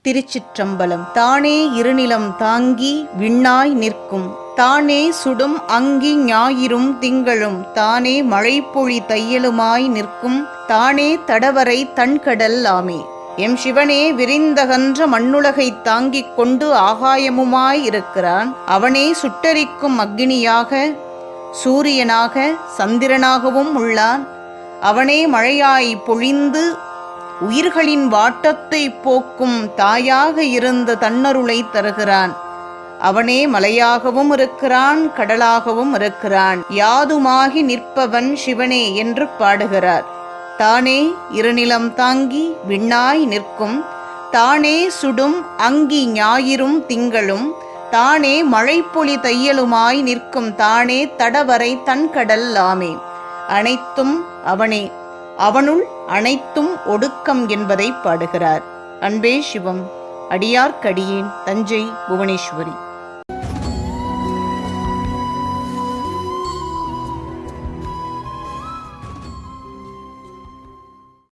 திருச்சிற்றம்பலம். தானே இருநிலம் தாங்கி விண்ணாய் நிற்கும், தானே சுடும் அங்கி ஞாயிறும் திங்களும், தானே மழைப்பொழி தையலுமாய் நிற்கும், தானே தடவரை தன்கடல் ஆமே. எம் சிவனே விரிந்தகன்ற மண்ணுலகைத் தாங்கிக் கொண்டு ஆகாயமுமாய் இருக்கிறான். அவனே சுட்டரிக்கும் அக்கினியாக, சூரியனாக, சந்திரனாகவும் உள்ளான். அவனே மழையாய் பொழிந்து உயிர்களின் வாட்டத்தை போக்கும் தாயாக இருந்து தன்னருளை தருகிறான். அவனே மலையாகவும் இருக்கிறான், கடலாகவும் இருக்கிறான். யாதுமாகி நிற்பவன் சிவனே என்று பாடுகிறார். தானே இருநிலம் தாங்கி விண்ணாய் நிற்கும், தானே சுடும் அங்கி ஞாயிறும் திங்களும், தானே மழைப்பொழி தையலுமாய் நிற்கும், தானே தடவரை தன்கடல் ஆமே. அனைத்தும் அவனே, அவனுள் அனைத்தும் ஒடுக்கம் என்பதை பாடுகிறார். அன்பே சிவம். அடியார்க்கடியேன். தஞ்சை புவனேஸ்வரி.